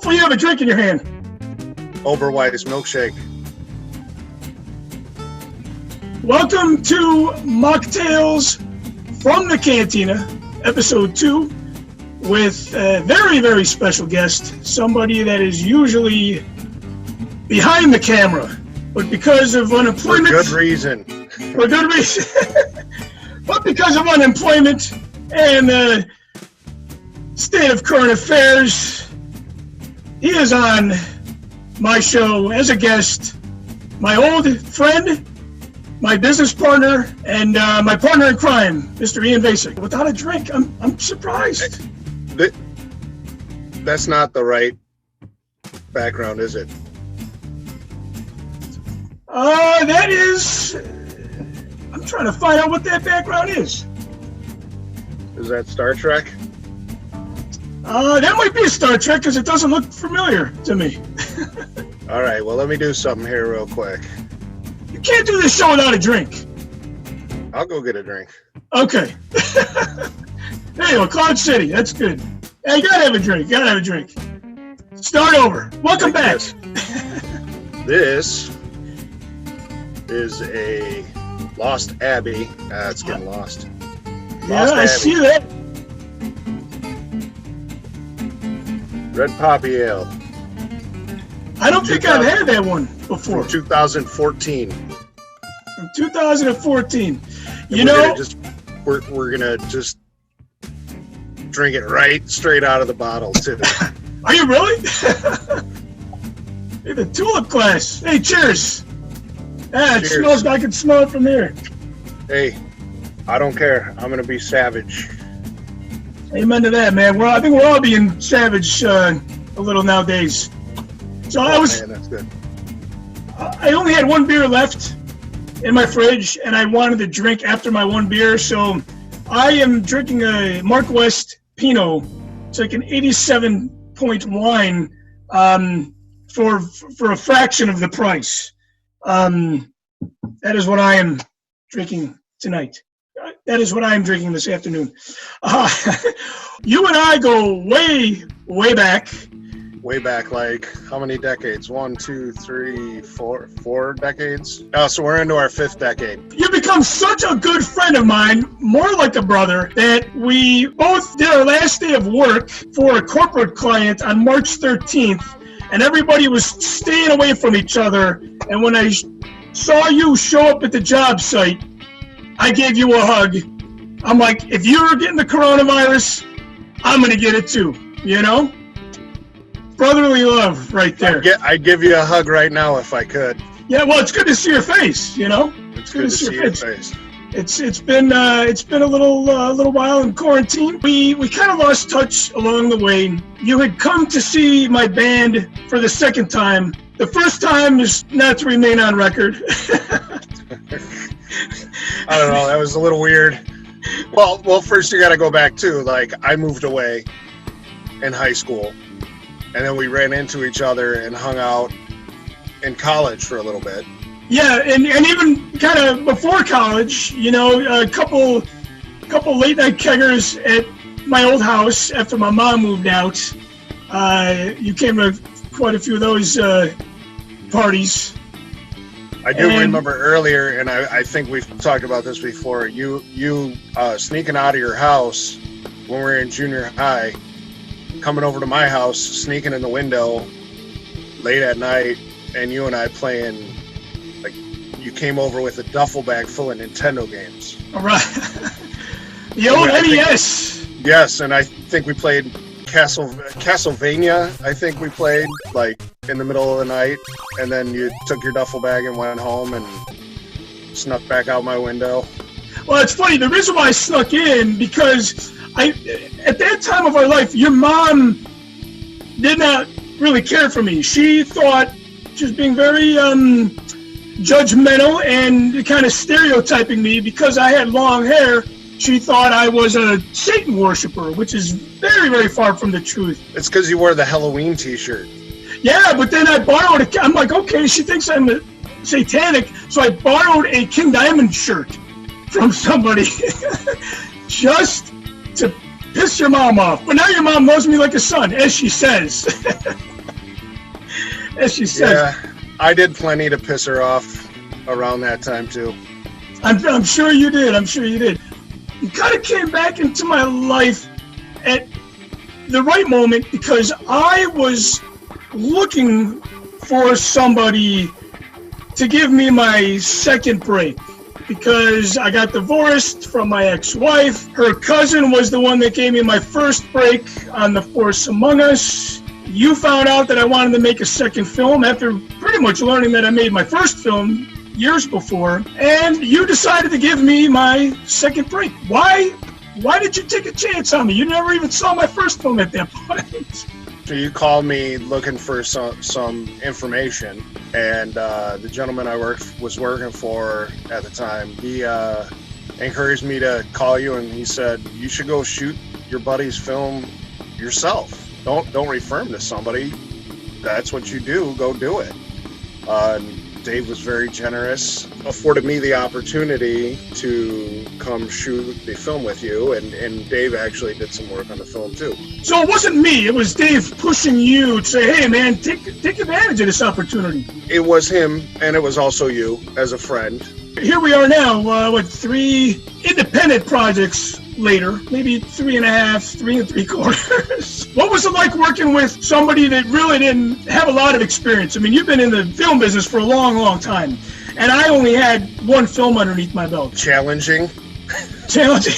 Hopefully you have a drink in your hand. Overwise milkshake. Welcome to Machtails from the Cantina, episode 2, with a very, very special guest, somebody that is usually behind the camera, but because of unemployment... For good reason. For good reason. But because of unemployment and the state of current affairs, he is on my show as a guest, my old friend, my business partner, and my partner in crime, Mr. Ian Vacek. Without a drink, I'm surprised. That's not the right background, is it? That is... I'm trying to find out what that background is. Is that Star Trek? That might be a Star Trek because it doesn't look familiar to me. All right, well, let me do something here real quick. You can't do this show without a drink. I'll go get a drink. Okay. There you go, Cloud City. That's good. Hey, you gotta have a drink. You gotta have a drink. Start over. Welcome back. This is a Lost Abbey. It's getting lost. Yeah, I see that. Red Poppy Ale. I don't think I've had that one before. From 2014. From 2014. We're gonna just drink it right straight out of the bottle too. Are you really? Hey, the tulip glass. Hey, cheers. Ah, it smells. I can smell it from here. Hey, I don't care. I'm gonna be savage. Amen to that, man. I think we're all being savage a little nowadays. So man, that's good. I only had one beer left in my fridge, and I wanted to drink after my one beer, so I am drinking a Mark West Pinot. It's like an 87-point wine for a fraction of the price. That is what I am drinking tonight. That is what I am drinking this afternoon. You and I go way, way back. Way back, like how many decades? 1, 2, 3, 4 decades? Oh, so we're into our 5th decade. You become such a good friend of mine, more like a brother, that we both did our last day of work for a corporate client on March 13th, and everybody was staying away from each other. And when I saw you show up at the job site, I gave you a hug. I'm like, if you're getting the coronavirus, I'm going to get it too, you know? Brotherly love right there. I'd give you a hug right now if I could. Yeah, well, it's good to see your face, you know? It's good to see your face. It's been a little while in quarantine. We kind of lost touch along the way. You had come to see my band for the second time. The first time is not to remain on record. I don't know. That was a little weird. Well, first you got to go back too. Like, I moved away in high school, and then we ran into each other and hung out in college for a little bit. Yeah, and even kind of before college, you know, a couple late night keggers at my old house after my mom moved out. You came to quite a few of those parties. I do remember earlier, and I think we've talked about this before, you sneaking out of your house when we were in junior high, coming over to my house, sneaking in the window late at night, and you and I playing, like, you came over with a duffel bag full of Nintendo games. All right. The old NES. Yes, and I think we played Castlevania, I think we played, like, in the middle of the night, and then you took your duffel bag and went home and snuck back out my window. Well, it's funny. The reason why I snuck in, because at that time of our life, your mom did not really care for me. She thought she was being very judgmental and kind of stereotyping me because I had long hair. She thought I was a Satan worshiper, which is very, very far from the truth. It's because you wore the Halloween t-shirt. Yeah, but then I borrowed I'm like, okay, she thinks I'm satanic, so I borrowed a King Diamond shirt from somebody just to piss your mom off. But now your mom loves me like a son, as she says. as she says. Yeah, I did plenty to piss her off around that time too. I'm sure you did. I'm sure you did. You kind of came back into my life at the right moment because I was looking for somebody to give me my second break because I got divorced from my ex-wife. Her cousin was the one that gave me my first break on The Force Among Us. You found out that I wanted to make a second film after pretty much learning that I made my first film years before, and you decided to give me my second break. Why did you take a chance on me? You never even saw my first film at that point. So you called me looking for some information, and the gentleman I was working for at the time, he encouraged me to call you, and he said you should go shoot your buddy's film yourself. Don't refer him to somebody. That's what you do. Go do it. Dave was very generous, afforded me the opportunity to come shoot the film with you, and Dave actually did some work on the film too. So it wasn't me, it was Dave pushing you to say, hey man, take advantage of this opportunity. It was him, and it was also you as a friend. Here we are now, 3 independent projects later, maybe 3.5, 3 3/4. What was it like working with somebody that really didn't have a lot of experience? I mean, you've been in the film business for a long, long time, and I only had one film underneath my belt. Challenging. Challenging.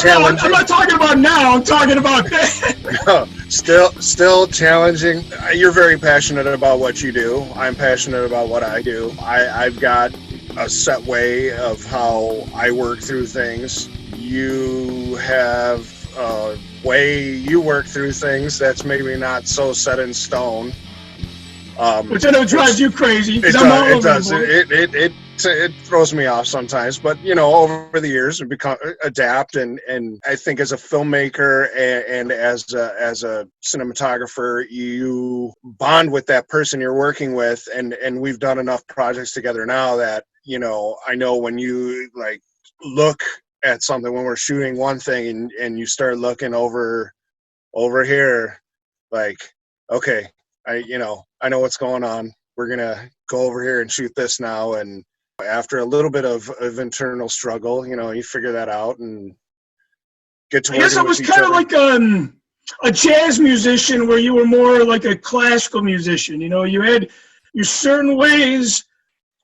I'm not talking about now, I'm talking about then. No, still challenging. You're very passionate about what you do. I'm passionate about what I do. I've got a set way of how I work through things. You have a way you work through things that's maybe not so set in stone. Which I know drives you crazy. It does. It throws me off sometimes, but you know, over the years we adapt, and I think as a filmmaker and as a cinematographer, you bond with that person you're working with, and we've done enough projects together now that, you know, I know when you like look at something when we're shooting one thing and you start looking over here, like, okay, I know what's going on. We're gonna go over here and shoot this now. And after a little bit of internal struggle, you know, you figure that out and get to. I guess I was kind of like a jazz musician, where you were more like a classical musician. You know, you had your certain ways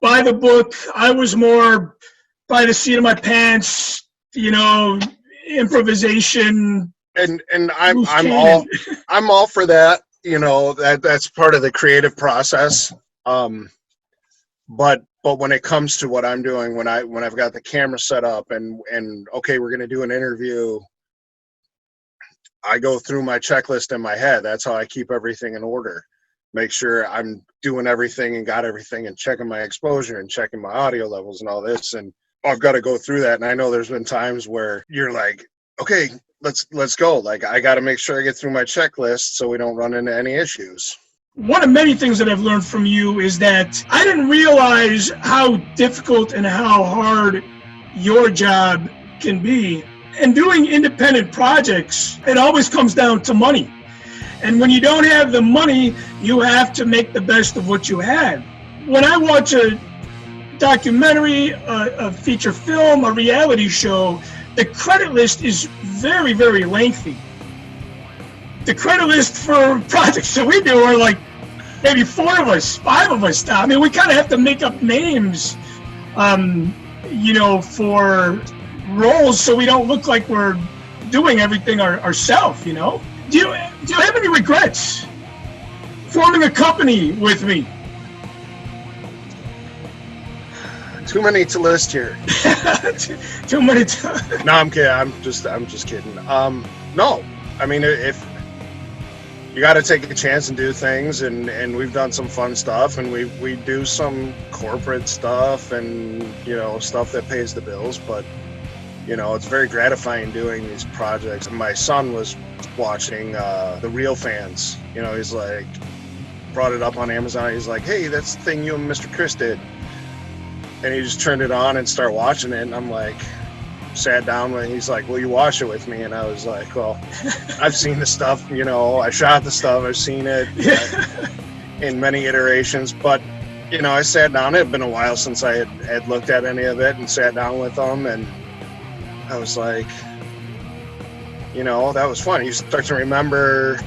by the book. I was more by the seat of my pants. You know, improvisation. And I'm all for that. You know, that's part of the creative process. But when it comes to what I'm doing, when I've got the camera set up and okay, we're gonna do an interview, I go through my checklist in my head. That's how I keep everything in order. Make sure I'm doing everything and got everything and checking my exposure and checking my audio levels and all this. And I've got to go through that. And I know there's been times where you're like, okay, let's go. Like, I got to make sure I get through my checklist so we don't run into any issues. One of many things that I've learned from you is that I didn't realize how difficult and how hard your job can be. And doing independent projects, it always comes down to money. And when you don't have the money, you have to make the best of what you have. When I watch a documentary, a feature film, a reality show, the credit list is very, very lengthy. The credit list for projects that we do are like maybe 4 of us, 5 of us. I mean, we kind of have to make up names, you know, for roles so we don't look like we're doing everything ourselves, you know? Do you have any regrets forming a company with me? Too many to list here. Too many. No, I'm kidding. I'm just kidding. No, I mean, if you got to take a chance and do things, and we've done some fun stuff, and we do some corporate stuff, and you know, stuff that pays the bills. But you know, it's very gratifying doing these projects. My son was watching The Real Fans. You know, he's like, brought it up on Amazon. He's like, hey, that's the thing you and Mr. Chris did. And he just turned it on and started watching it. And I'm like, sat down when he's like, will you watch it with me? And I was like, well, I've seen the stuff, you know, I shot the stuff, I've seen it. in many iterations, but you know, I sat down. It had been a while since I had looked at any of it and sat down with them, and I was like, you know, that was fun. You start to remember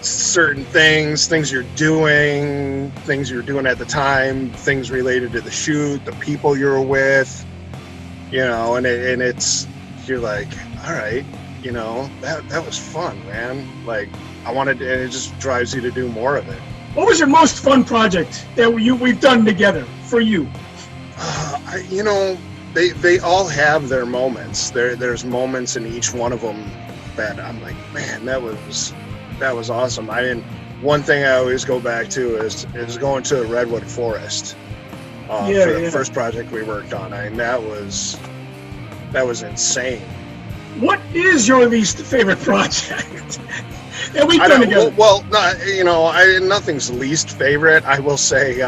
certain things you're doing, things you were doing at the time, things related to the shoot, the people you were with, you know, and it's, you're like, all right, you know, that was fun, man. Like, and it just drives you to do more of it. What was your most fun project that we've done together for you? You know, they all have their moments. There's moments in each one of them that I'm like, man, that was awesome. I mean, one thing I always go back to is going to a redwood forest for the first project we worked on. I mean, that was insane. What is your least favorite project that we've done together? Well, you know, nothing's least favorite. I will say,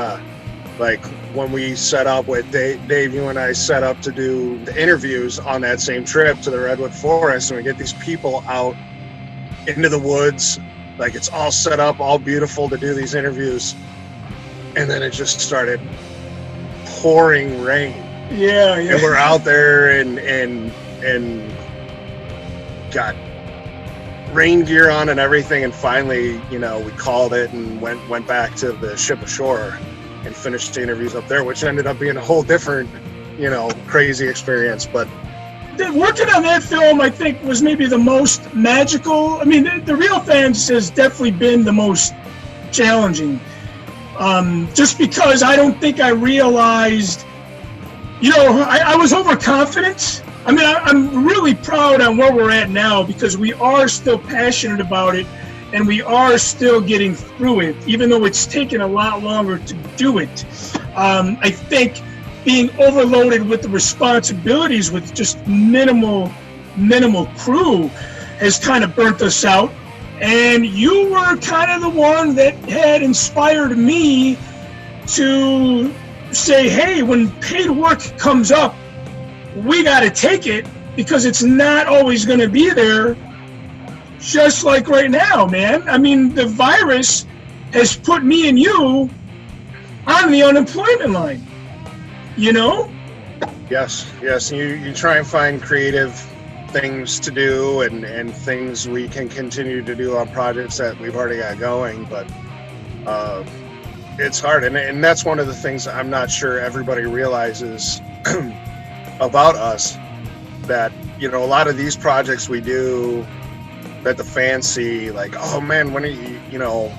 like when we set up with Dave, you and I set up to do the interviews on that same trip to the redwood forest, and we get these people out into the woods, like it's all set up, all beautiful to do these interviews, and then it just started pouring rain. Yeah. And we're out there and got rain gear on and everything, and finally, you know, we called it and went back to the ship ashore and finished the interviews up there, which ended up being a whole different, you know, crazy experience. But working on that film, I think, was maybe the most magical. I mean, the Real Fans has definitely been the most challenging, just because I don't think I realized, you know, I was overconfident. I mean, I'm really proud on where we're at now, because we are still passionate about it and we are still getting through it, even though it's taken a lot longer to do it. I think being overloaded with the responsibilities with just minimal crew has kind of burnt us out. And you were kind of the one that had inspired me to say, hey, when paid work comes up, we got to take it, because it's not always going to be there. Just like right now, man. I mean, the virus has put me and you on the unemployment line, you know? Yes. You try and find creative things to do and things we can continue to do on projects that we've already got going, but it's hard. And that's one of the things I'm not sure everybody realizes about us, that, you know, a lot of these projects we do that the fans see, like, oh man, when are you know,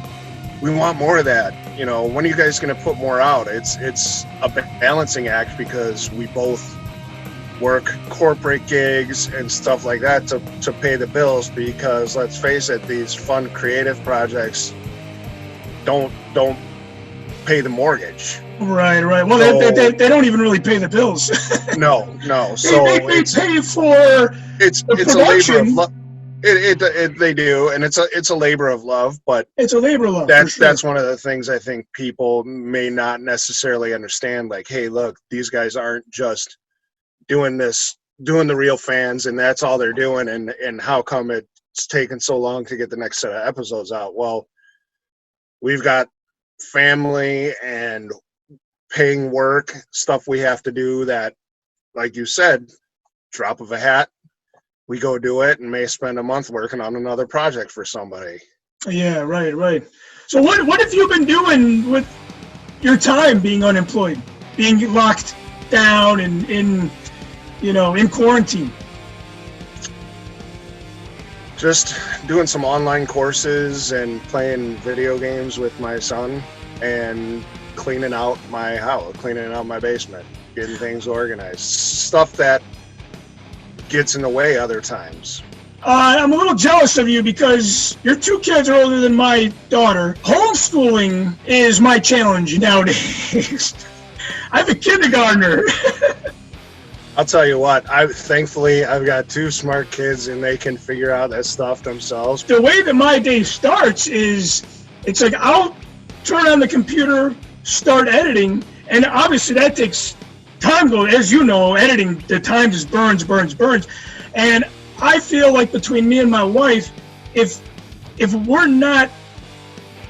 we want more of that, you know, when are you guys going to put more out? It's a balancing act, because we both work corporate gigs and stuff like that to pay the bills, because let's face it, these fun creative projects don't pay the mortgage. Right. Well, so, they don't even really pay the bills. No. So they pay for it's production. A labor of love. They do, and it's a labor of love. But it's a labor of love. That's one of the things I think people may not necessarily understand. Like, hey, look, these guys aren't just doing the Real Fans, and that's all they're doing. And how come it's taken so long to get the next set of episodes out? Well, we've got family and paying work, stuff we have to do that, like you said, drop of a hat, we go do it and may spend a month working on another project for somebody. Yeah, right. So what have you been doing with your time being unemployed, being locked down and in quarantine? Just doing some online courses and playing video games with my son, and cleaning out my house, cleaning out my basement, getting things organized, stuff that gets in the way other times. I'm a little jealous of you, because your two kids are older than my daughter. Homeschooling is my challenge nowadays. I have a kindergartner. I'll tell you what, thankfully I've got two smart kids and they can figure out that stuff themselves. The way that my day starts is, it's like I'll turn on the computer, start editing, and obviously that takes time. As you know, editing, the time just burns. And I feel like between me and my wife, if we're not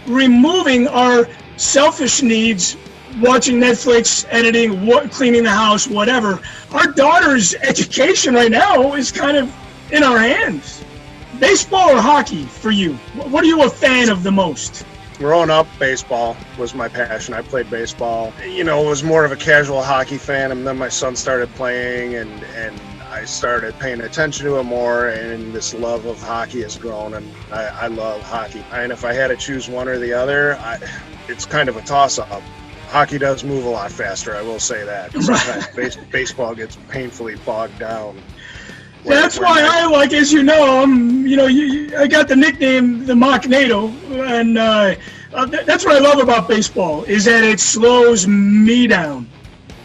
removing our selfish needs, watching Netflix, editing, cleaning the house, whatever. Our daughter's education right now is kind of in our hands. Baseball or hockey for you? What are you a fan of the most? Growing up, baseball was my passion. I played baseball. You know, was more of a casual hockey fan, and then my son started playing, and I started paying attention to it more, and this love of hockey has grown, and I love hockey. And if I had to choose one or the other, it's kind of a toss-up. Hockey does move a lot faster, I will say that. Sometimes baseball gets painfully bogged down. That's why I like, as you know, I got the nickname the Machtails, and that's what I love about baseball, is that it slows me down.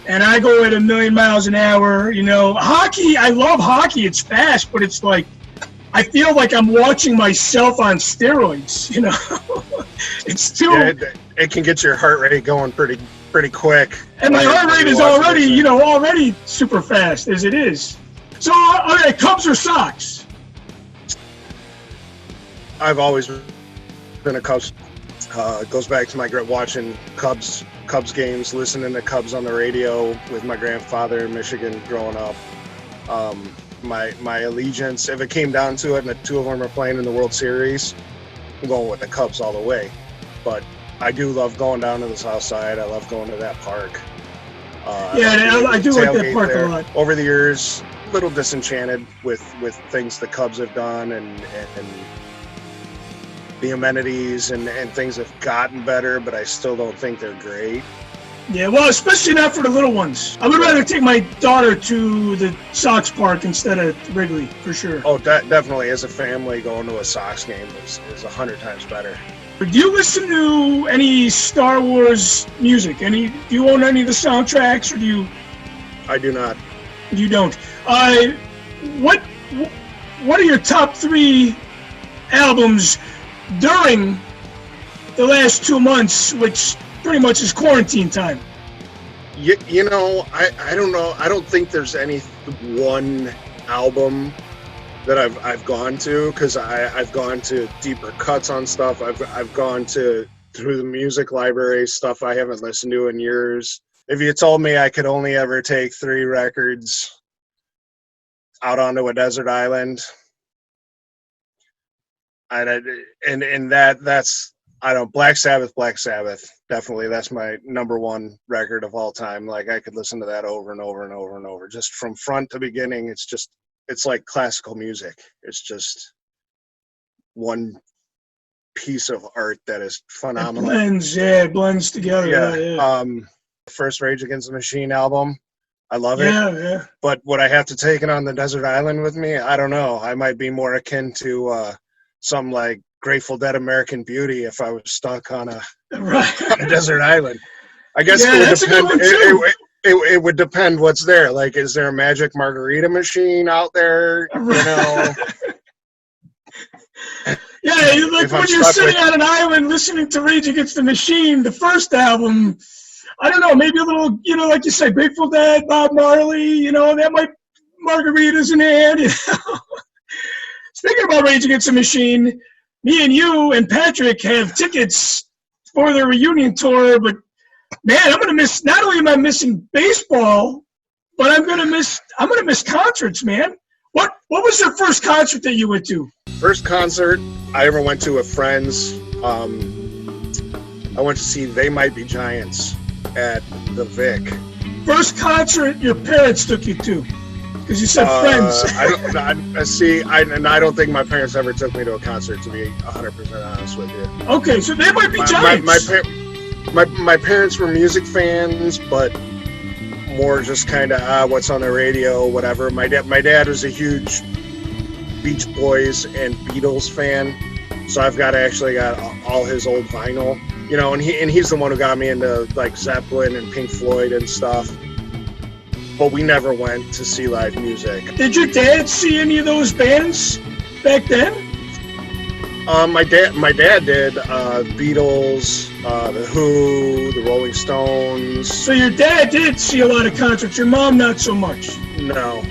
And I go at 1,000,000 miles an hour. You know, hockey, I love hockey. It's fast, but it's like, I feel like I'm watching myself on steroids, you know. It's too... Yeah, it can get your heart rate going pretty quick. And my heart rate is already super fast as it is. So, okay, Cubs or Sox? I've always been a Cubs. It goes back to my watching Cubs games, listening to Cubs on the radio with my grandfather in Michigan growing up. My allegiance, if it came down to it and the two of them are playing in the World Series, I'm going with the Cubs all the way. But I do love going down to the south side. I love going to that park. I do like that park a lot. Over the years, a little disenchanted with things the Cubs have done, and the amenities and things have gotten better, but I still don't think they're great. Yeah, well, especially not for the little ones. I would rather take my daughter to the Sox park instead of Wrigley, for sure. Oh, definitely. As a family, going to a Sox game is 100 times better. Do you listen to any Star Wars music? Do you own any of the soundtracks, or do you? I do not. You don't. What are your top 3 albums during the last 2 months, which pretty much is quarantine time? You know, I don't know. I don't think there's any one album that I've gone to, because I've gone to deeper cuts on stuff. I've gone through the music library, stuff I haven't listened to in years. If you told me I could only ever take 3 records out onto a desert island, that's I don't Black Sabbath, definitely. That's my number 1 record of all time. Like, I could listen to that over and over and over and over, just from front to beginning. It's like classical music. It's just one piece of art that is phenomenal. It blends together. Yeah. First Rage Against the Machine album, I love it. Yeah. But would I have to take it on the desert island with me? I don't know. I might be more akin to something like Grateful Dead, American Beauty, if I was stuck on a desert island. I guess it would depend what's there. Like, is there a magic margarita machine out there? You know? Yeah, like when you're sitting on an island listening to Rage Against the Machine, the first album, I don't know, maybe a little, like you said, Grateful Dead, Bob Marley, that might, margaritas in hand. Speaking about Rage Against the Machine, me and you and Patrick have tickets for the reunion tour, but man, I'm gonna miss. Not only am I missing baseball, but I'm gonna miss concerts, man. What was your first concert that you went to? First concert I ever went to with friends. I went to see They Might Be Giants at the Vic. First concert your parents took you to? Because you said friends. I don't think my parents ever took me to a concert, to be 100% honest with you. Okay, so They Might Be Giants. My parents were music fans, but more just kind of what's on the radio, whatever. My dad was a huge Beach Boys and Beatles fan, so I've got all his old vinyl, and he's the one who got me into like Zeppelin and Pink Floyd and stuff. But we never went to see live music. Did your dad see any of those bands back then? My dad did Beatles, the Who, the Rolling Stones. So your dad did see a lot of concerts. Your mom not so much. No.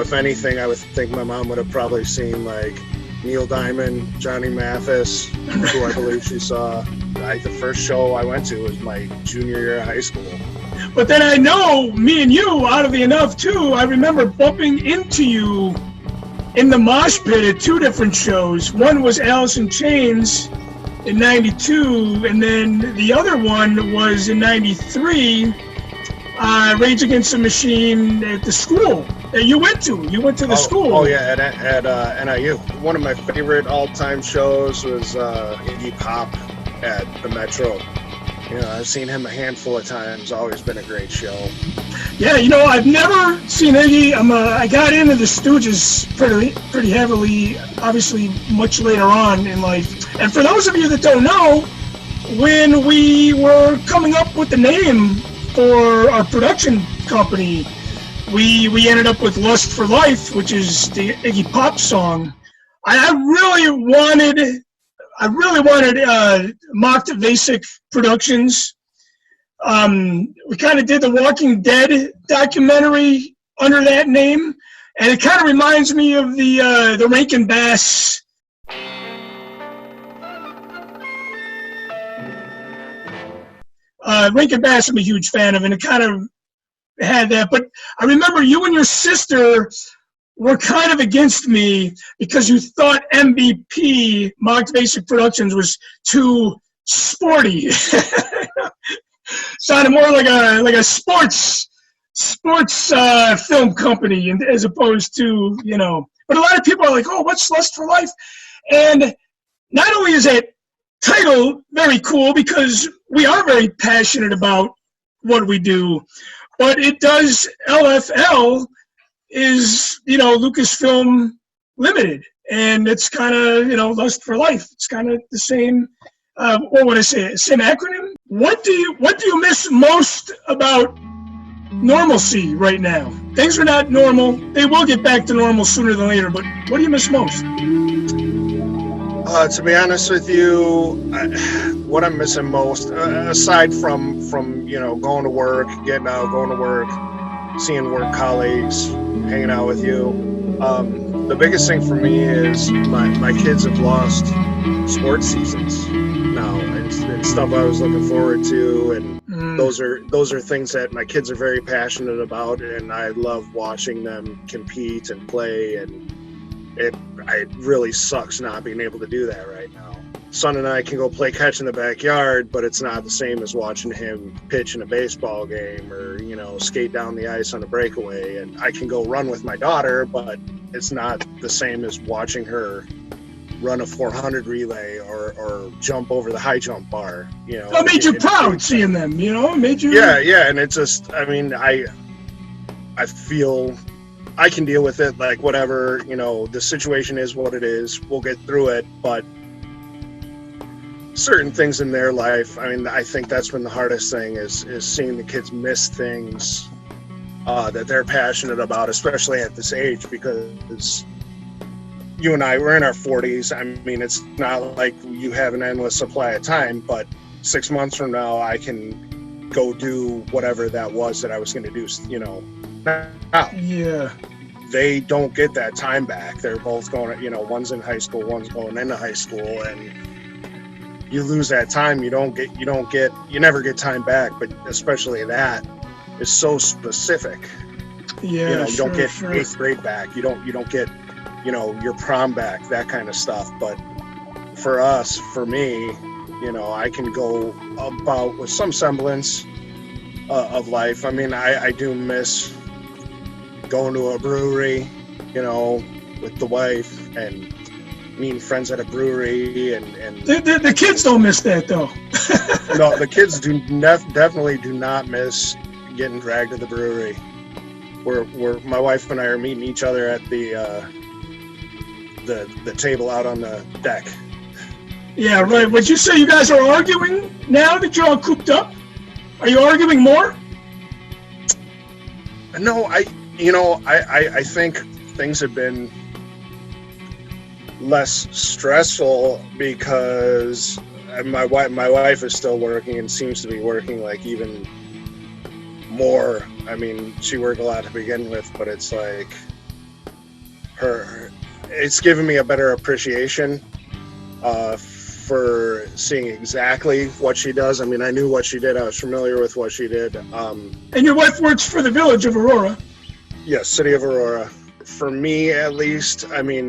If anything, I would think my mom would have probably seen like Neil Diamond, Johnny Mathis, who I believe she saw. The first show I went to was my junior year of high school. But then I know me and you, oddly enough, too, I remember bumping into you in the mosh pit at two different shows. One was Alice in Chains in 92, and then the other one was in 93, Rage Against the Machine at the school that you went to. You went to the school. Oh, yeah, at NIU. One of my favorite all-time shows was Iggy Pop at the Metro. You know, I've seen him a handful of times. Always been a great show. Yeah, you know, I've never seen Iggy. I got into the Stooges pretty heavily, obviously much later on in life. And for those of you that don't know, when we were coming up with the name for our production company, we ended up with Lust for Life, which is the Iggy Pop song. I really wanted Vacek Productions. We kind of did the Walking Dead documentary under that name, and it kind of reminds me of the Rankin Bass. Rankin Bass, I'm a huge fan of, and it kind of had that. But I remember you and your sister were kind of against me because you thought MVP, Mocked Vacek Productions, was too sporty. Sounded more like a sports film company, as opposed to, you know. But a lot of people are like, oh, what's Lust for Life? And not only is that title very cool because we are very passionate about what we do, but it does, LFL is, you know, Lucasfilm Limited, and it's kind of, you know, Lust for Life. It's kind of the same, what would I say, same acronym? What do you miss most about normalcy right now? Things are not normal. They will get back to normal sooner than later, but what do you miss most? To be honest with you, what I'm missing most, aside from you know, going to work, getting out, going to work, seeing work colleagues, hanging out with you, the biggest thing for me is my kids have lost sports seasons now, and stuff I was looking forward to, and those are things that my kids are very passionate about, and I love watching them compete and play, and it really sucks not being able to do that right now. Son and I can go play catch in the backyard, but it's not the same as watching him pitch in a baseball game or, you know, skate down the ice on a breakaway. And I can go run with my daughter, but it's not the same as watching her run a 400 relay or jump over the high jump bar. You know, it made you proud seeing them, you know, it made you. Yeah. And it's just, I mean, I feel I can deal with it, like whatever, you know, the situation is what it is. We'll get through it, but certain things in their life, I mean, I think that's been the hardest thing is seeing the kids miss things that they're passionate about, especially at this age, because you and I, we're in our 40s. I mean, it's not like you have an endless supply of time, but 6 months from now, I can go do whatever that was that I was going to do, you know, now. Yeah. They don't get that time back. They're both going, you know, one's in high school, one's going into high school, and you lose that time. You never get time back, but especially that is so specific. Yeah. You know, you sure, don't get sure. 8th grade back. You don't get, you know, your prom back, that kind of stuff. But for me, you know, I can go about with some semblance of life. I mean, I do miss going to a brewery, you know, with the wife and meeting friends at a brewery, and the kids don't miss that though. No, the kids definitely do not miss getting dragged to the brewery. Where my wife and I are meeting each other at the table out on the deck. Yeah, right. Would you say you guys are arguing now that you're all cooped up? Are you arguing more? No, I think things have been less stressful because my wife is still working and seems to be working like even more. I mean, she worked a lot to begin with, but it's like it's given me a better appreciation for seeing exactly what she does. I mean, I knew what she did. I was familiar with what she did. And your wife works for the Village of Aurora. Yes, City of Aurora. For me, at least, I mean,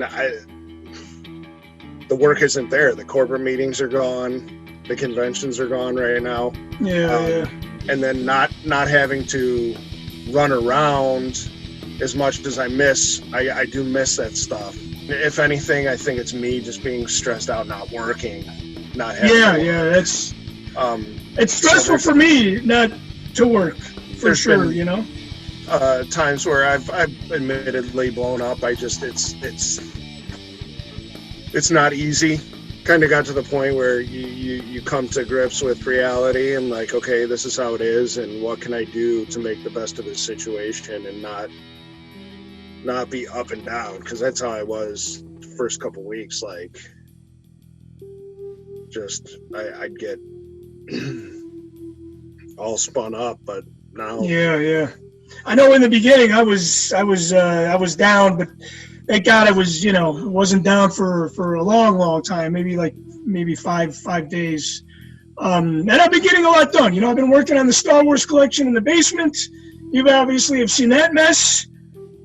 the work isn't there. The corporate meetings are gone. The conventions are gone right now. Yeah. And then not having to run around as much as I do miss that stuff. If anything, I think it's me just being stressed out, not working, not having to work. That's it's stressful for me not to work, for sure, been, you know. Times where I've admittedly blown up. It's not easy. Kind of got to the point where you come to grips with reality and like, okay, this is how it is, and what can I do to make the best of this situation and not be up and down, because that's how I was the first couple weeks. Like, just I'd get all spun up, but now. Yeah. I know in the beginning I was down, but thank God I wasn't down for a long time, maybe five days. And I've been getting a lot done. I've been working on the Star Wars collection in the basement. You obviously have seen that mess.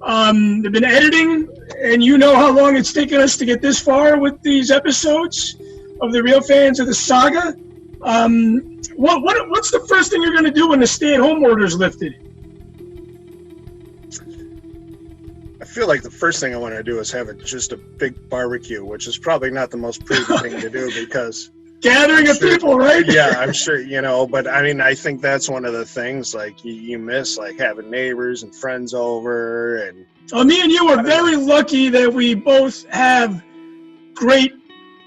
I've been editing, and you know how long it's taken us to get this far with these episodes of the Real Fans of the Saga. What's the first thing you're going to do when the stay-at-home order is lifted? I feel like the first thing I want to do is have just a big barbecue, which is probably not the most prudent thing to do because gathering of people, right? Yeah, I'm sure, but I mean, I think that's one of the things, like, you miss, like, having neighbors and friends over. And me and you are very lucky that we both have great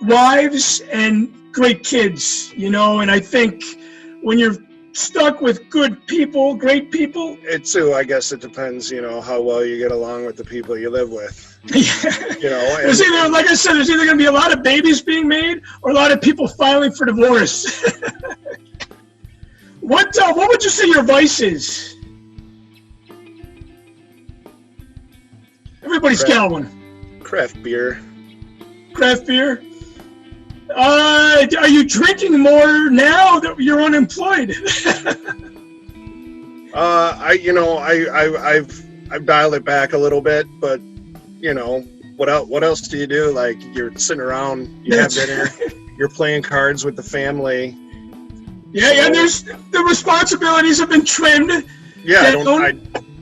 wives and great kids, and I think when you're stuck with great people. I guess it depends, how well you get along with the people you live with. There's either, like I said, there's either going to be a lot of babies being made or a lot of people filing for divorce. What would you say your vice is? Everybody's got one. Craft beer. Craft beer? Are you drinking more now that you're unemployed? I've dialed it back a little bit, but what else do you do? Like, you're sitting around, you have dinner, you're playing cards with the family. Yeah, and there's the responsibilities have been trimmed. Yeah,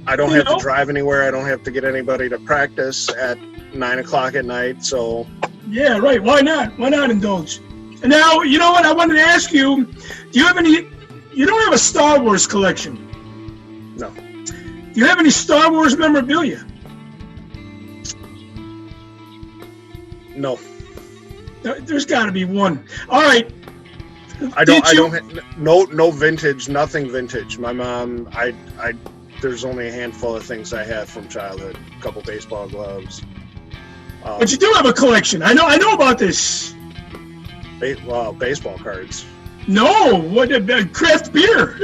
I don't have to drive anywhere. I don't have to get anybody to practice at 9 o'clock at night. So. Yeah, right. Why not? Why not indulge? And now, you know what? I wanted to ask you, do you have any? You don't have a Star Wars collection? No. Do you have any Star Wars memorabilia? No. There's got to be one. All right. No vintage, nothing vintage. My mom, there's only a handful of things I have from childhood. A couple baseball gloves. But you do have a collection. I know about this. Baseball cards. No, what craft beer?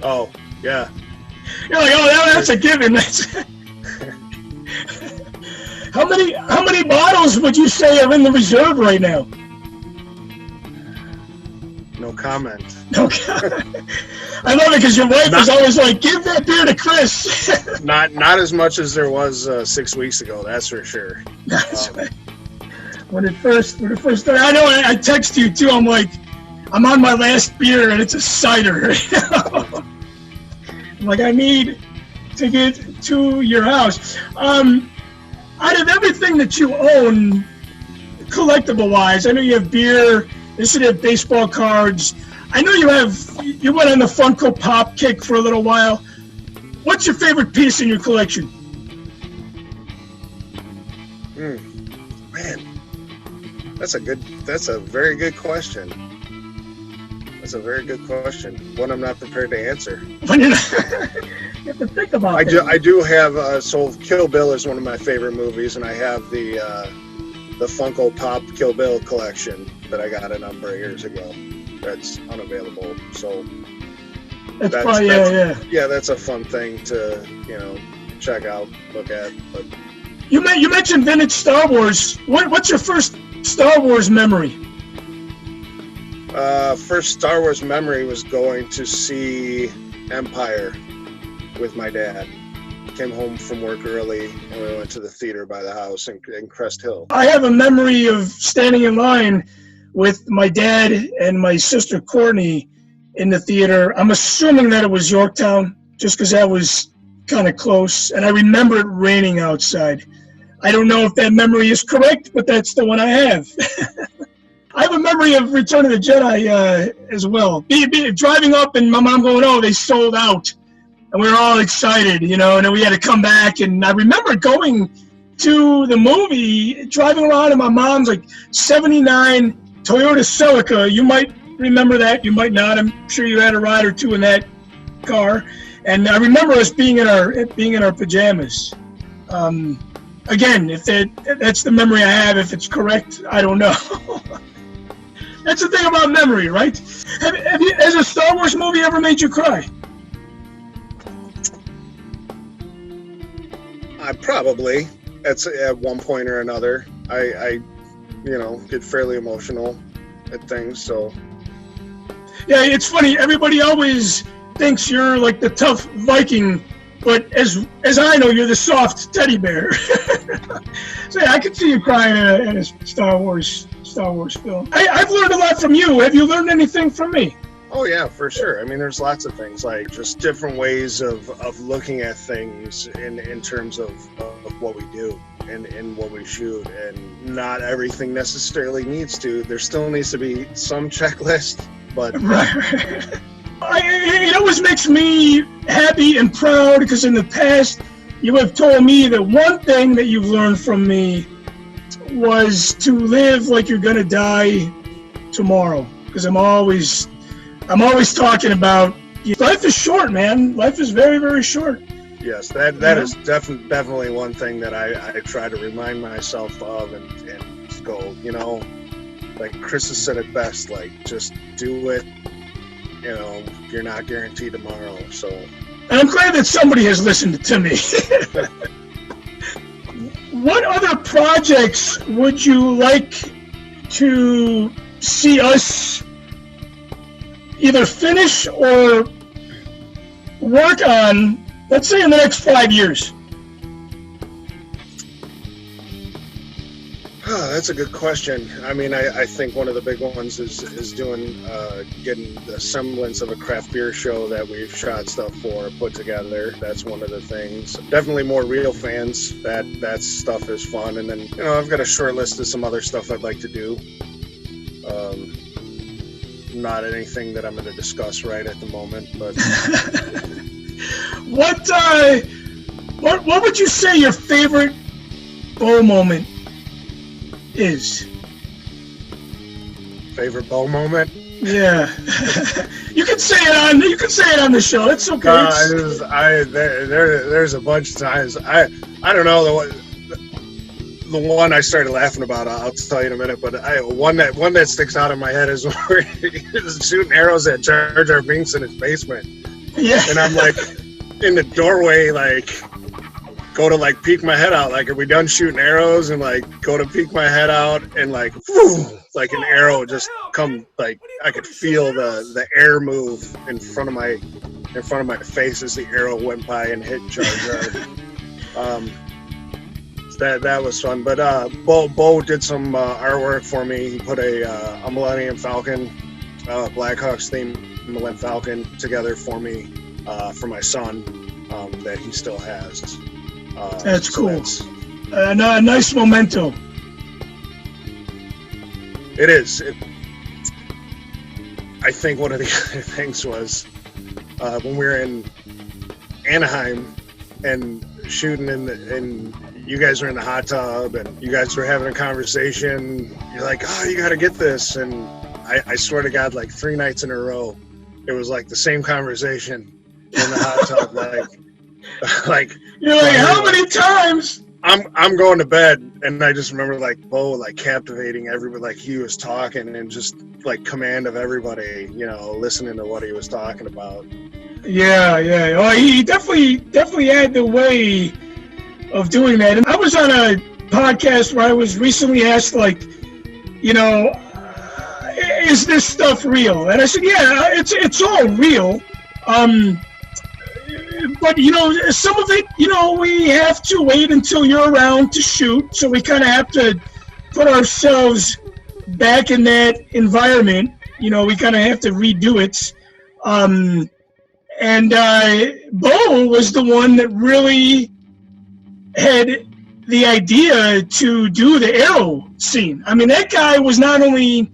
Oh, yeah. You're like, that's a given. How many bottles would you say are in the reserve right now? No comment. No comment. I love it because your wife is always like, give that beer to Chris. Not as much as there was 6 weeks ago, that's for sure. That's right. When it first started, I know I text you too. I'm like, I'm on my last beer and it's a cider. I'm like, I need to get to your house. Out of everything that you own, collectible-wise, I know you have beer. You should have baseball cards. I know you went on the Funko Pop kick for a little while. What's your favorite piece in your collection? Man, that's a very good question. That's a very good question. One I'm not prepared to answer. You have to think about it. I do have, so Kill Bill is one of my favorite movies, and I have the Funko Pop Kill Bill collection that I got a number of years ago. That's unavailable, so that's probably, that's a fun thing to check out, look at. But You mentioned vintage Star Wars. What's your first Star Wars memory? First Star Wars memory was going to see Empire with my dad. Came home from work early and we went to the theater by the house in Crest Hill. I have a memory of standing in line with my dad and my sister Courtney in the theater. I'm assuming that it was Yorktown, just because that was kind of close. And I remember it raining outside. I don't know if that memory is correct, but that's the one I have. I have a memory of Return of the Jedi as well. Driving up and my mom going, "Oh, they sold out." And we were all excited, and then we had to come back. And I remember going to the movie, driving around in my mom's like 79 Toyota Celica. You might remember that, you might not. I'm sure you had a ride or two in that car. And I remember us being in our pajamas. Again, if that's the memory I have. If it's correct, I don't know. That's the thing about memory, right? Have you, has a Star Wars movie ever made you cry? Probably at one point or another. I get fairly emotional at things. So yeah, it's funny. Everybody always thinks you're like the tough Viking, but as I know, you're the soft teddy bear. So yeah, I could see you crying in a Star Wars film. I've learned a lot from you. Have you learned anything from me? Oh yeah, for sure. I mean, there's lots of things, like just different ways of looking at things in terms of what we do and what we shoot, and not everything necessarily needs to. There still needs to be some checklist, but right. It always makes me happy and proud, because in the past you have told me that one thing that you've learned from me was to live like you're gonna die tomorrow, because I'm always talking about life is short, man. Life is very, very short. Yes, that is definitely one thing that I try to remind myself of and go, like Chris has said it best, like just do it. You're not guaranteed tomorrow. So, and I'm glad that somebody has listened to me. What other projects would you like to see us either finish or work on, let's say, in the next 5 years? That's a good question. I mean, I think one of the big ones is getting the semblance of a craft beer show that we've shot stuff for, put together. That's one of the things. Definitely more real fans. That stuff is fun. And then, I've got a short list of some other stuff I'd like to do. Not anything that I'm going to discuss right at the moment, but what would you say your favorite bow moment is? Favorite bow moment? Yeah. You can say it on the show. It's okay. There's a bunch of times. I don't know the one I started laughing about. I'll tell you in a minute. But one that sticks out in my head is where he's shooting arrows at Jar Jar Binks in his basement. Yeah. And I'm like in the doorway, like go to like peek my head out, like are we done shooting arrows, and like go to peek my head out, and like whoo, like an arrow just come, like I could feel the air move in front of my face as the arrow went by and hit Jar Jar. That was fun. But Bo did some artwork for me. He put a Millennium Falcon, Blackhawks themed Millennium Falcon together for me for my son that he still has. That's cool. A nice memento. It is. I think one of the other things was when we were in Anaheim and shooting and you guys were in the hot tub and you guys were having a conversation. You're like, "Oh, you got to get this," and I swear to God, like 3 nights in a row, it was like the same conversation in the hot tub, like you're like, how many times? I'm going to bed, and I just remember like Bo like captivating everybody, like he was talking and just like command of everybody, listening to what he was talking about. Yeah. Oh, he definitely had the way of doing that. And I was on a podcast where I was recently asked, like, you know, is this stuff real? And I said, yeah, it's all real. But, you know, some of it, you know, we have to wait until you're around to shoot. So we kind of have to put ourselves back in that environment. You know, we kind of have to redo it. And Bo was the one that really had the idea to do the arrow scene. I mean, that guy was not only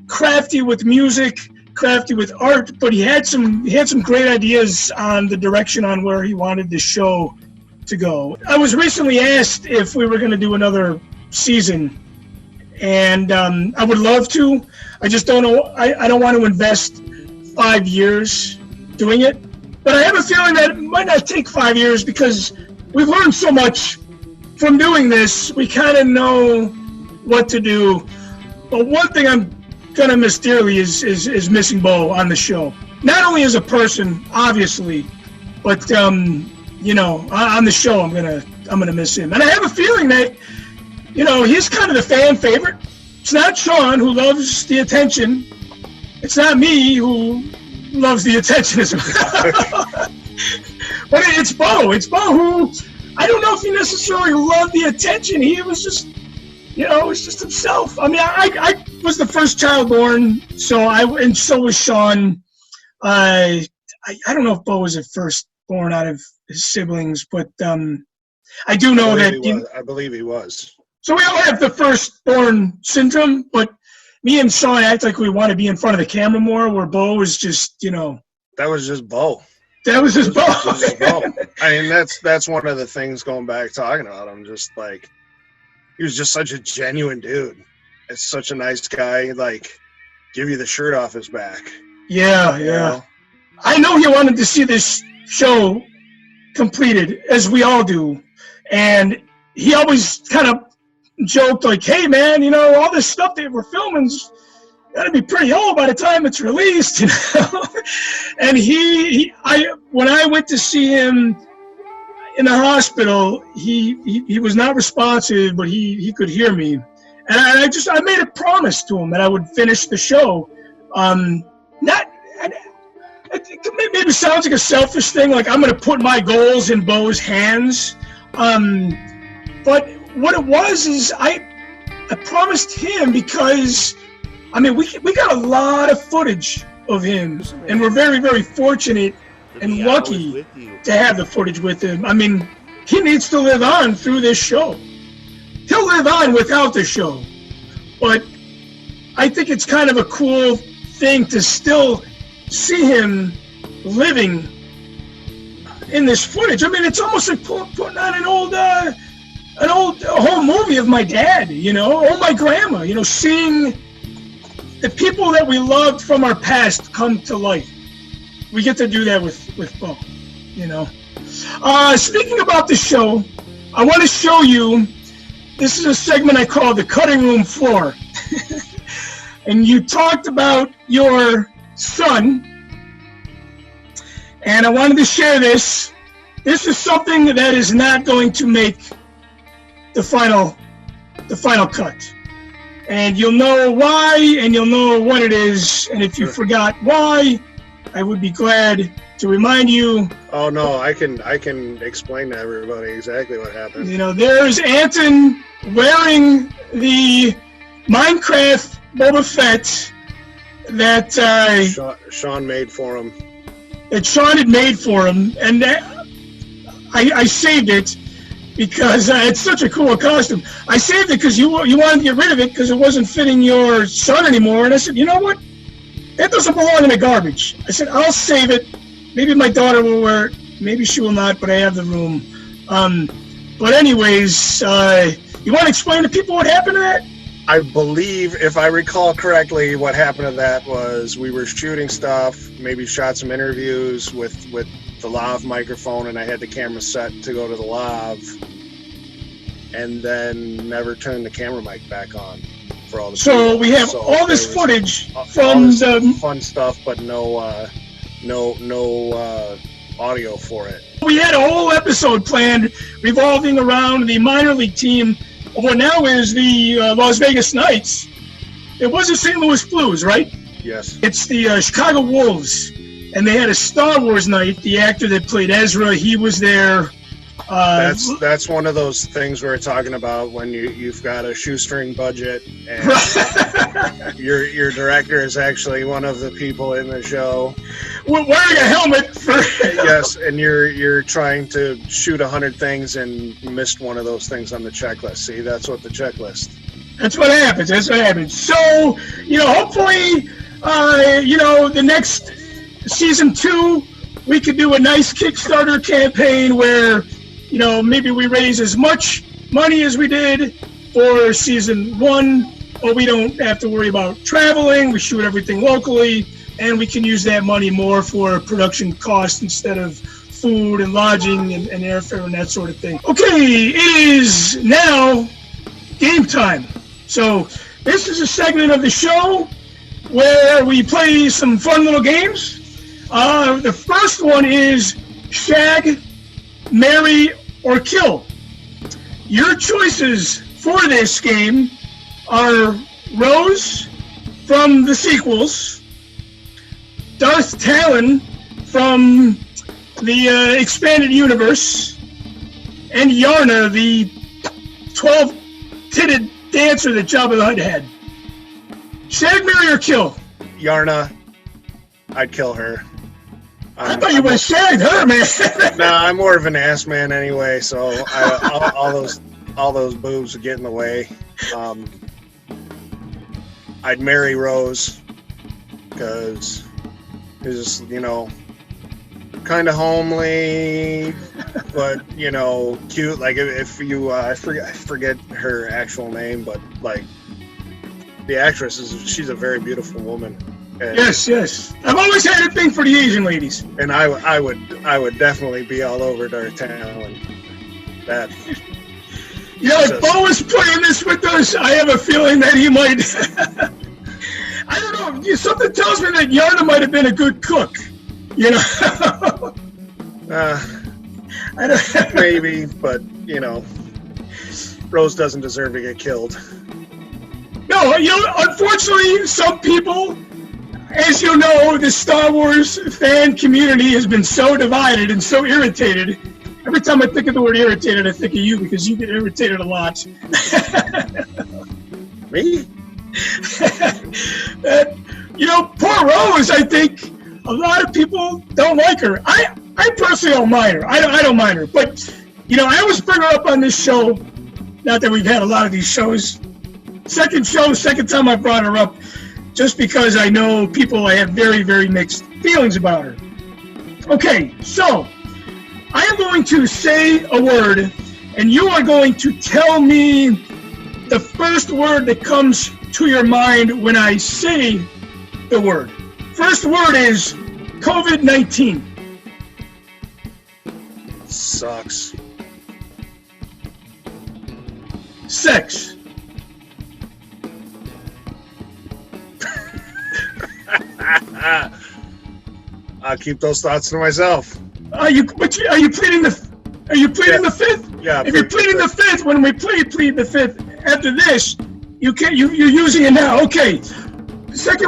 crafty with music, crafty with art, but he had some great ideas on the direction on where he wanted the show to go. I was recently asked if we were going to do another season, and I would love to. I just don't know. I don't want to invest 5 years doing it, but I have a feeling that it might not take 5 years because we've learned so much from doing this. We kind of know what to do. But one thing I'm gonna miss dearly is missing Bo on the show. Not only as a person, obviously, but you know, on the show, I'm gonna miss him. And I have a feeling that, you know, he's kind of the fan favorite. It's not Sean, who loves the attention. It's not me, who loves the attention as well. But it's Bo. It's Bo, who I don't know if he necessarily loved the attention. He was just, you know, it was just himself. I mean, I was the first child born, and so was Sean. I don't know if Bo was the first born out of his siblings, but I do know that. I believe he was. So we all have the firstborn syndrome, but me and Sean act like we want to be in front of the camera more, where Bo was just, you know. That was just Bo. That was just Bo. I mean, that's one of the things going back talking about him. Just like, he was just such a genuine dude. It's such a nice guy. Like, give you the shirt off his back. Yeah, yeah. You know? I know he wanted to see this show completed, as we all do. And he always kind of joked like, hey, man, you know, all this stuff that we're filming's got to be pretty old by the time it's released, you know? And when I went to see him in the hospital, he was not responsive, but he could hear me. And I made a promise to him that I would finish the show. It maybe sounds like a selfish thing, like I'm going to put my goals in Bo's hands. But what it was is I promised him, because I mean we got a lot of footage of him, and we're very, very fortunate and lucky to have the footage with him. I mean, he needs to live on through this show. He'll live on without the show, but I think it's kind of a cool thing to still see him living in this footage. I mean, it's almost like putting on an old home movie of my dad, you know, or my grandma, you know, seeing the people that we loved from our past come to life. We get to do that with Bo, you know. Speaking about the show, I want to show you, this is a segment I call the cutting room floor. And you talked about your son, and I wanted to share this. This is something that is not going to make the final cut. And you'll know why, and you'll know what it is. And if you forgot why, I would be glad to remind you. Oh no, I can explain to everybody exactly what happened. You know, there's Anton wearing the Minecraft Boba Fett that Sean made for him. That Sean had made for him, and I saved it because it's such a cool costume. I saved it because you wanted to get rid of it because it wasn't fitting your son anymore. And I said, you know what? That doesn't belong in the garbage. I said, I'll save it. Maybe my daughter will wear it. Maybe she will not, but I have the room. But anyways, you want to explain to people what happened to that? I believe, if I recall correctly, what happened to that was we were shooting stuff, maybe shot some interviews with the lav microphone, and I had the camera set to go to the lav, and then never turned the camera mic back on for all the. So we have all this footage from the fun stuff, but no audio for it. We had a whole episode planned revolving around the minor league team of what now is the Las Vegas Knights. It was the St. Louis Blues, right? Yes. It's the Chicago Wolves. And they had a Star Wars night. The actor that played Ezra, he was there. That's one of those things we're talking about when you've got a shoestring budget and your director is actually one of the people in the show. Wearing a helmet for yes, and you're trying to shoot 100 things and missed one of those things on the checklist. See, that's what the checklist. That's what happens. So, hopefully, the next season 2, we could do a nice Kickstarter campaign where, maybe we raise as much money as we did for season 1, or we don't have to worry about traveling. We shoot everything locally, and we can use that money more for production costs instead of food and lodging and airfare and that sort of thing. Okay, it is now game time. So this is a segment of the show where we play some fun little games. The first one is Shag, Marry, or Kill. Your choices for this game are Rose from the sequels, Darth Talon from the expanded universe, and Yarna, the 12-titted dancer that Jabba the Hutt had. Shag, marry, or kill? Yarna. I'd kill her. I thought you would have shagged her, man. Nah, I'm more of an ass man anyway, so all those boobs would get in the way. I'd marry Rose because is kind of homely, but cute. Like if you I forget her actual name, but like the actress she's a very beautiful woman. And, yes. I've always had a thing for the Asian ladies. And I would definitely be all over Darth Talon. That. If Bo was playing this with us, I have a feeling that he might. I don't know. Something tells me that Yarna might have been a good cook. Maybe, but Rose doesn't deserve to get killed. No, unfortunately, some people, as you know, the Star Wars fan community has been so divided and so irritated. Every time I think of the word irritated, I think of you because you get irritated a lot. Me? Poor Rose, I think a lot of people don't like her. I personally don't mind her. I don't mind her. But, I always bring her up on this show. Not that we've had a lot of these shows. Second time I brought her up, just because I know people, I have very, very mixed feelings about her. Okay, so I am going to say a word, and you are going to tell me the first word that comes to your mind when I say the word. First word is COVID-19. Sucks. Sex. I'll keep those thoughts to myself. Are you pleading the fifth? Yeah. If you're pleading the fifth, when we plead the fifth. After this, you're using it now. Okay. Third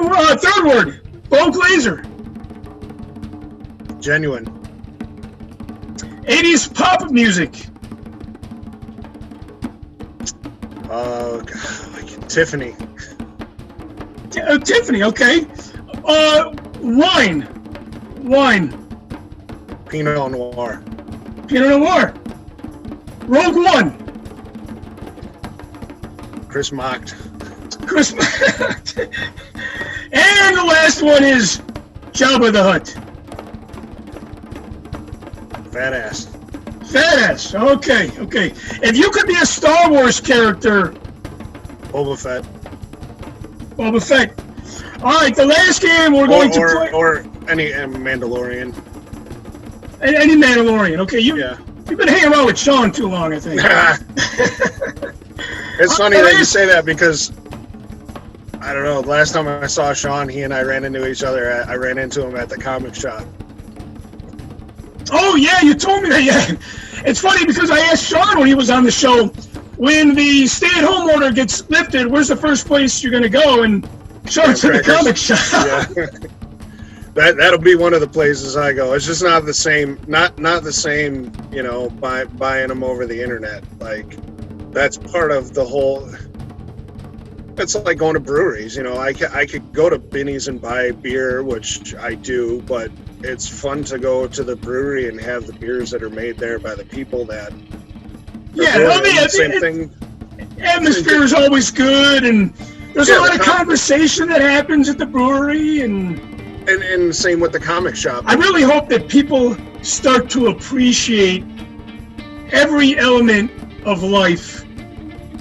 word. Bo Glazer. Genuine. 80s pop music. Tiffany. Tiffany. Okay. Wine. Pinot Noir. Rogue One. Chris Mocked. And the last one is Jabba the Hutt. Fat ass. Okay. If you could be a Star Wars character. Boba Fett. All right, the last game we're going to play. Or any Mandalorian. Any Mandalorian. Okay, you've been hanging around with Sean too long, I think. It's funny that you say that because, I don't know, the last time I saw Sean, he and I ran into each other. I ran into him at the comic shop. Oh, yeah, you told me that, yeah. It's funny because I asked Sean when he was on the show, when the stay-at-home order gets lifted, where's the first place you're going to go? And Sean said the comic shop. Yeah. That'll be one of the places I go. It's just not the same, not the same, you know, buying them over the internet. Like, that's part of the whole... It's like going to breweries, you know. I could go to Binny's and buy beer, which I do, but it's fun to go to the brewery and have the beers that are made there by the people that. Yeah, I mean, same thing. Atmosphere is always good, and there's a lot of conversation that happens at the brewery, and same with the comic shop. I really hope that people start to appreciate every element of life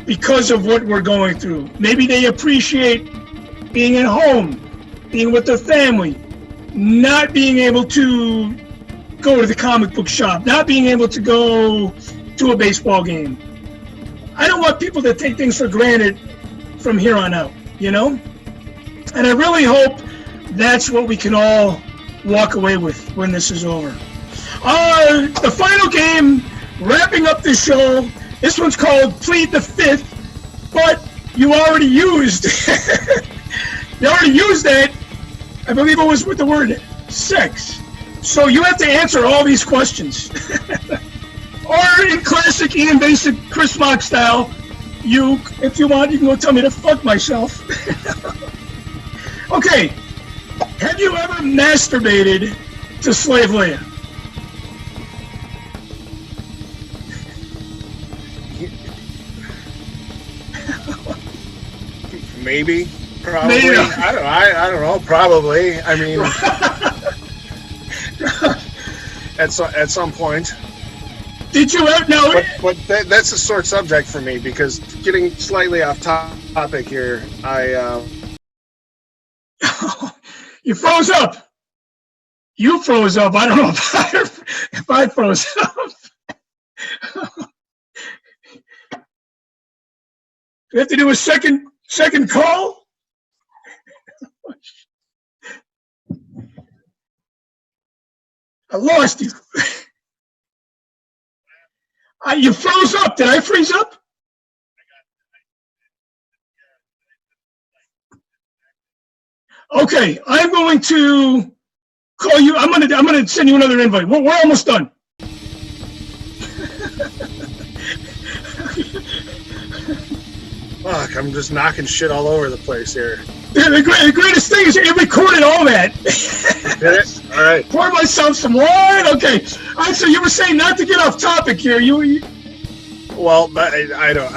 because of what we're going through. Maybe they appreciate being at home, being with their family, not being able to go to the comic book shop, not being able to go to a baseball game. I don't want people to take things for granted from here on out, you know? And I really hope that's what we can all walk away with when this is over. The final game, wrapping up the show, this one's called Plead the Fifth, but you already used that. I believe it was with the word sex. So you have to answer all these questions. Or in classic Ian Basic Chris Mock style, if you want, you can go tell me to fuck myself. Okay. Have you ever masturbated to Slave Leia? Maybe, probably. Maybe. I don't know. Probably. I mean, at some point. Did you ever? No. But that's a sore subject for me because getting slightly off topic here, You froze up. You froze up. I don't know if I froze up. We have to do a second call. I lost you. You froze up. Did I freeze up? Okay, I'm going to call you. I'm going to send you another invite. We're almost done. Fuck, I'm just knocking shit all over the place here. The greatest thing is it recorded all that. Did it? All right. Pour myself some wine. Okay. All right, so you were saying not to get off topic here. Well, I don't.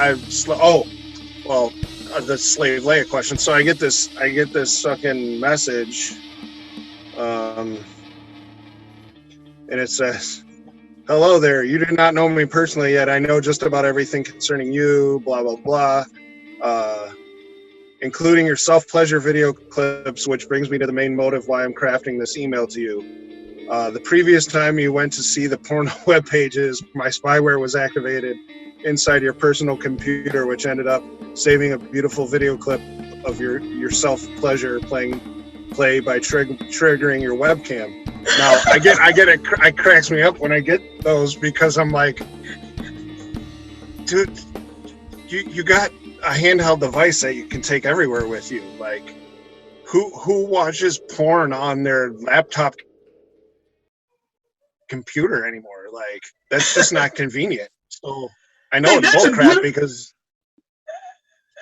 The Slave Leia question. So I get this fucking message, and it says, "Hello there. You do not know me personally yet. I know just about everything concerning you. Blah blah blah, including your self-pleasure video clips, which brings me to the main motive why I'm crafting this email to you. The previous time you went to see the porno web pages, my spyware was activated inside your personal computer, which ended up saving a beautiful video clip of your self-pleasure play by triggering your webcam." Now it cracks me up when I get those because I'm like, dude, you got a handheld device that you can take everywhere with you. Like, who watches porn on their laptop computer anymore? Like, that's just not convenient. So I know it's bullcrap because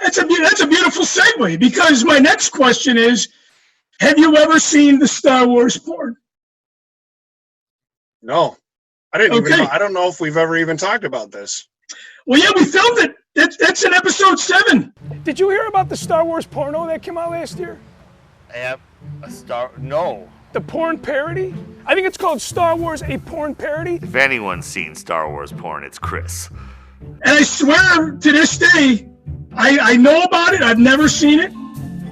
that's a beautiful segue, because my next question is, have you ever seen the Star Wars porn? No, I didn't even know. I don't know if we've ever even talked about this. Well, yeah, we filmed it. That's in episode 7. Did you hear about the Star Wars porno that came out last year? No. The porn parody? I think it's called Star Wars, a porn parody. If anyone's seen Star Wars porn, it's Chris. And I swear to this day, I know about it. I've never seen it.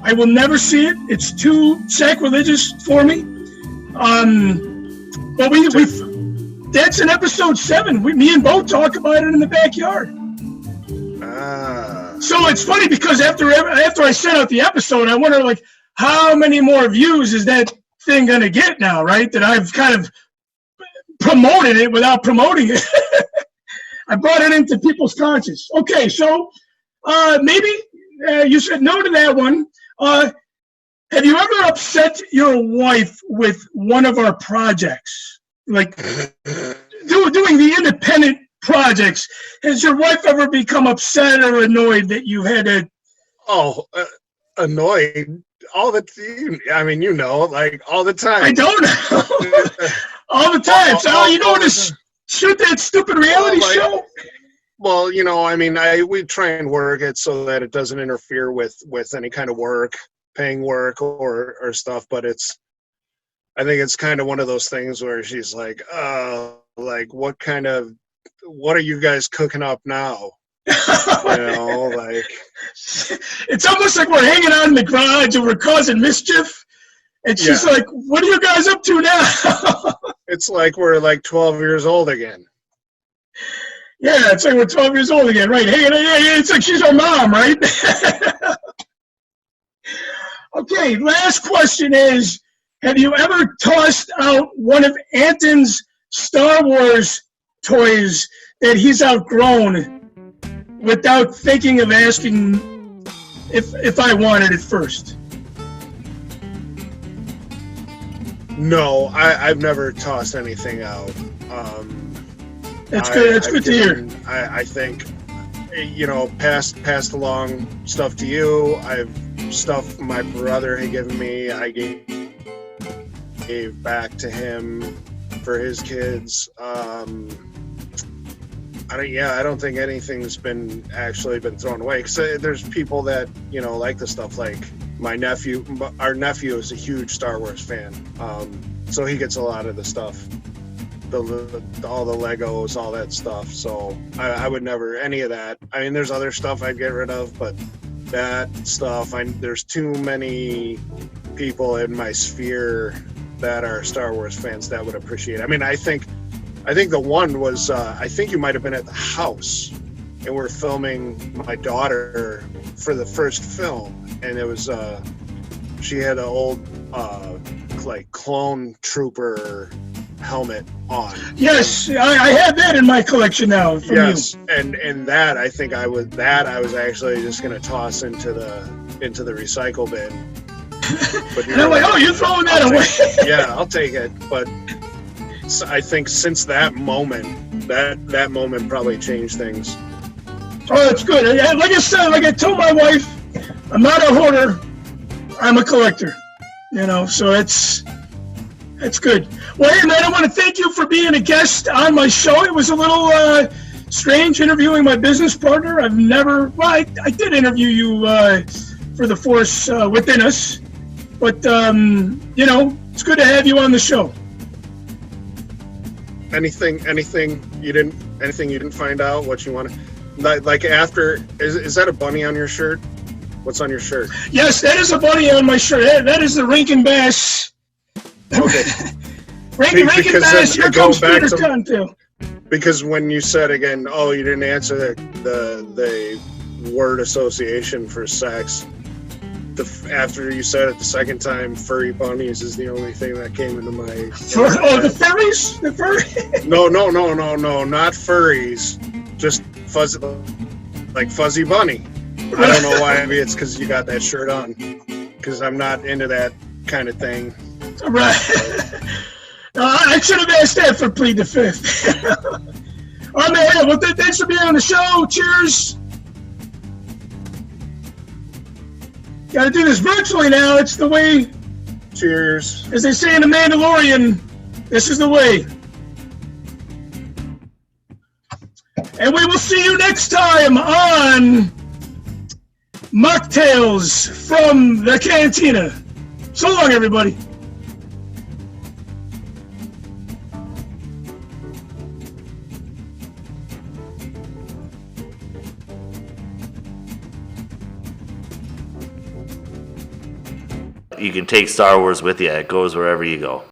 I will never see it. It's too sacrilegious for me. But that's in episode 7. Me and Bo talk about it in the backyard. So it's funny because after I sent out the episode, I wonder, like, how many more views is that thing gonna get now, right? That I've kind of promoted it without promoting it. I brought it into people's conscience. Okay, so maybe you said no to that one. Have you ever upset your wife with one of our projects? Like doing the independent projects. Has your wife ever become upset or annoyed that you had to? Oh, annoyed all the like all the time. I don't know. All the time. So you don't want to shoot that stupid reality show? Well, we try and work it so that it doesn't interfere with any kind of work, paying work or stuff. But I think it's kind of one of those things where she's like, like what are you guys cooking up now? Like it's almost like we're hanging out in the garage and we're causing mischief. And she's like, what are you guys up to now? It's like we're like 12 years old again. Yeah, it's like we're 12 years old again, right? Hey, it's like she's our mom, right? Okay, last question is, have you ever tossed out one of Anton's Star Wars toys that he's outgrown without thinking of asking if I wanted it first? No, I've never tossed anything out. That's good. That's good to hear. I think, passed along stuff to you. I've stuff my brother had given me. I gave back to him for his kids. I don't think anything's been thrown away, because there's people that like the stuff. Like our nephew is a huge Star Wars fan, so he gets a lot of the stuff, all the Legos, all that stuff. So I would never any of that. I mean, there's other stuff I'd get rid of, but that stuff, there's too many people in my sphere that are Star Wars fans that would appreciate it. I mean, I think the one was, I think you might have been at the house, and we're filming my daughter for the first film, and it was, she had an old, like clone trooper helmet on. Yes, I have that in my collection now. Yes, you. and that I think I was actually just going to toss into the recycle bin. But and I'm like, oh, you're throwing that away? Yeah, I'll take it. But I think since that moment, that moment probably changed things. Oh, that's good. Like I said, like I told my wife, I'm not a hoarder. I'm a collector. So it's good. Well, hey, man, I want to thank you for being a guest on my show. It was a little strange interviewing my business partner. I did interview you for The Force Within Us, but it's good to have you on the show. Anything you didn't find out what you want to, like after, is that a bunny on your shirt? What's on your shirt? Yes, that is a bunny on my shirt. That is the Rankin Bass. Okay. Rankin Bass, here comes Peter Tontail. Because when you said again, oh, you didn't answer the word association for sex. After you said it the second time, furry bunnies is the only thing that came into my. The furries? The furry? No, not furries. Just fuzzy, like fuzzy bunny. I don't know why. Maybe it's because you got that shirt on. Because I'm not into that kind of thing. Right. I should have asked that for plead the fifth. All right, man. Well, thanks for being on the show. Cheers. Got to do this virtually now. It's the way. Cheers. As they say in The Mandalorian, this is the way. And we will see you next time on Machtails from the Cantina. So long, everybody. You can take Star Wars with you. It goes wherever you go.